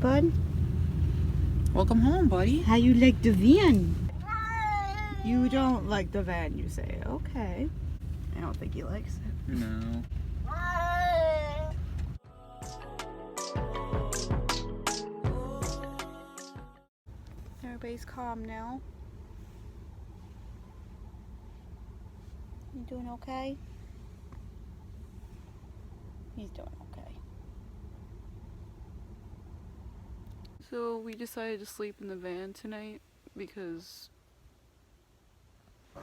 bud? Welcome home, buddy. How you like the van? You don't like the van, you say. Okay. I don't think he likes it. No. Everybody's calm now. You doing okay? He's doing okay. So we decided to sleep in the van tonight because,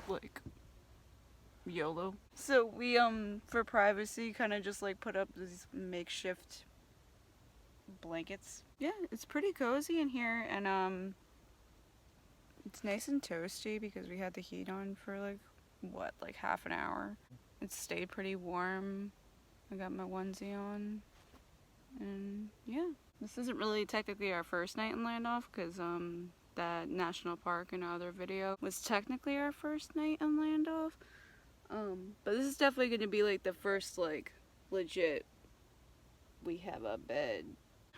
like, YOLO. So we, for privacy, kind of just like put up these makeshift blankets. Yeah, it's pretty cozy in here, and it's nice and toasty because we had the heat on for like half an hour. It stayed pretty warm. I got my onesie on, and yeah. This isn't really technically our first night in LandDolph because that national park in our other video was technically our first night in LandDolph. But this is definitely going to be like the first like legit we have a bed.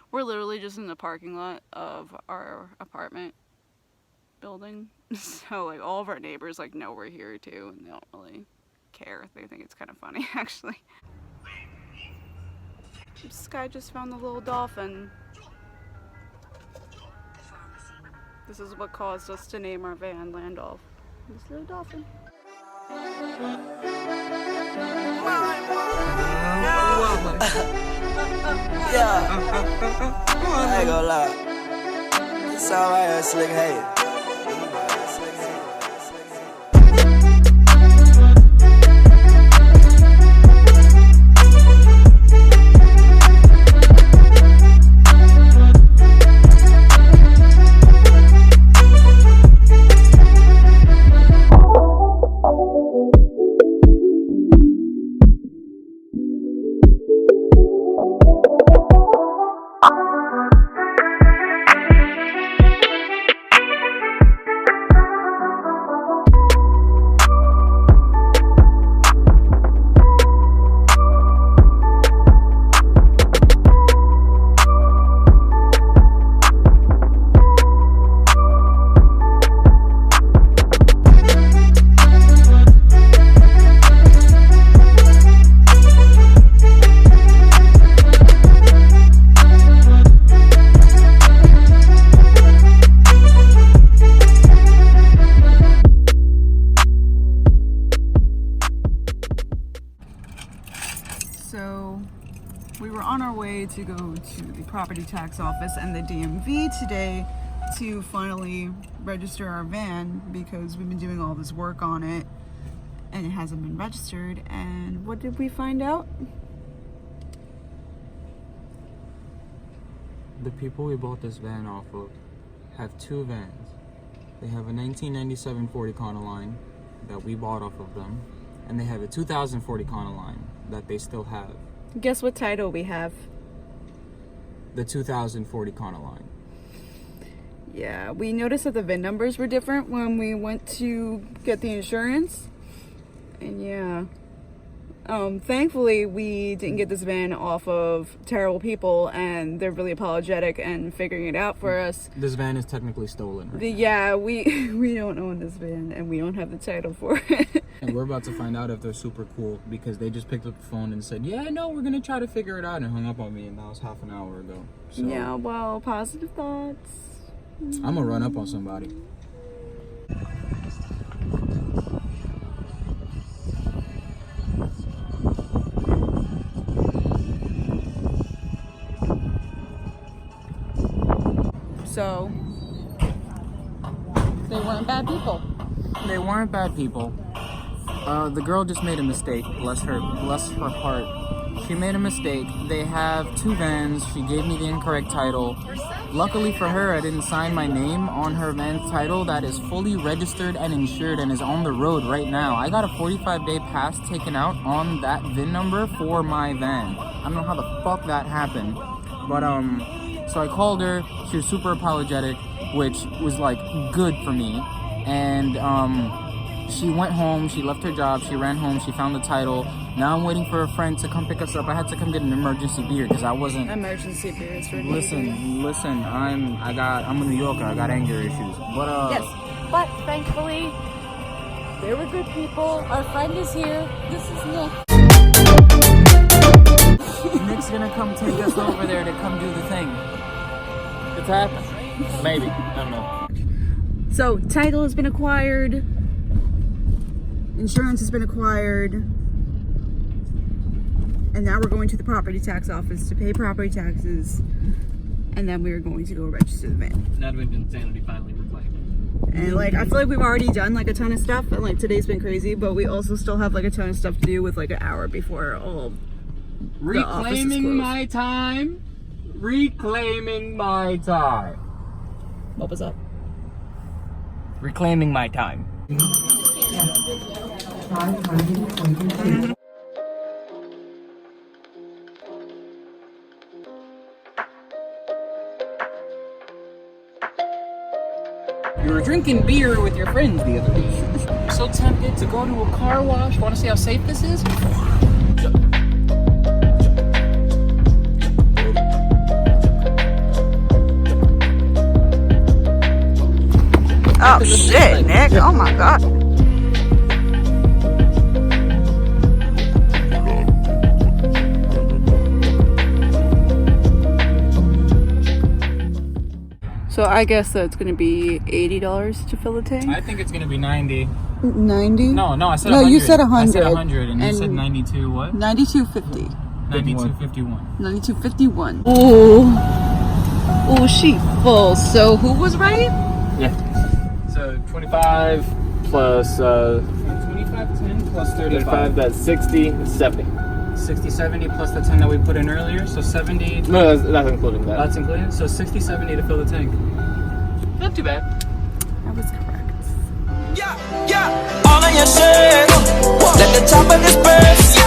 We're literally just in the parking lot of our apartment building. So like all of our neighbors like know we're here too, and they don't really care. They think it's kind of funny actually. Sky just found the little dolphin. This is what caused us to name our van LandDolph. This little dolphin. Yeah, I ain't gonna lie. It's alright, slick hey. So we were on our way to go to the property tax office and the DMV today to finally register our van because we've been doing all this work on it and it hasn't been registered. And what did we find out? The people we bought this van off of have two vans. They have a 1997 Ford Econoline that we bought off of them, and they have a 2000 Ford Econoline that they still have. Guess what title we have? The 2000 Ford Econoline. Yeah, we noticed that the VIN numbers were different when we went to get the insurance. And yeah, thankfully we didn't get this van off of terrible people, and they're really apologetic and figuring it out for us. This van is technically stolen right now. Yeah, we don't own this van and we don't have the title for it. And we're about to find out if they're super cool because they just picked up the phone and said, yeah, no, we're going to try to figure it out, and hung up on me, and that was half an hour ago. So, yeah, well, positive thoughts. I'm going to run up on somebody. So, they weren't bad people. They weren't bad people. The girl just made a mistake. Bless her heart. She made a mistake. They have two vans. She gave me the incorrect title. Luckily for her, I didn't sign my name on her van's title that is fully registered and insured and is on the road right now. I got a 45-day pass taken out on that VIN number for my van. I don't know how the fuck that happened. But, so I called her. She was super apologetic, which was, like, good for me. And, She went home, she left her job, she ran home, she found the title. Now I'm waiting for a friend to come pick us up. I had to come get an emergency beer because I wasn't. Emergency beer is ready. Listen. I'm a New Yorker. I got anger issues. But Yes, but thankfully, they were good people. Our friend is here. This is Nick. Nick's gonna come take us over there to come do the thing. It's happening. Maybe. I don't know. So title has been acquired. Insurance has been acquired. And now we're going to the property tax office to pay property taxes. And then we're going to go register the van. That would insanity finally reclaimed. And like, I feel like we've already done like a ton of stuff. And like today's been crazy, but we also still have like a ton of stuff to do with like an hour before all the office is closed. my time. Reclaiming my time. What was up? Reclaiming my time. You were drinking beer with your friends the other day. I'm so tempted to go to a car wash. Want to see how safe this is? Oh shit, Nick. Oh my god. So I guess that's gonna be $80 to fill the tank. I think it's gonna be 90. 90? No, I said 100. No, you said 100. I said 100, and you said 92. What? 92.50. 92.51. 92.51. Oh, she full. So who was right? Yeah. So 25 plus 25, 10 plus 35. That's 60, 70. 60, 70 plus the 10 that we put in earlier. So 70. No, that's including that. That's included. So 60, 70 to fill the tank. Not too bad. That was correct. Yeah, all on your shirt. Let the top of this burst.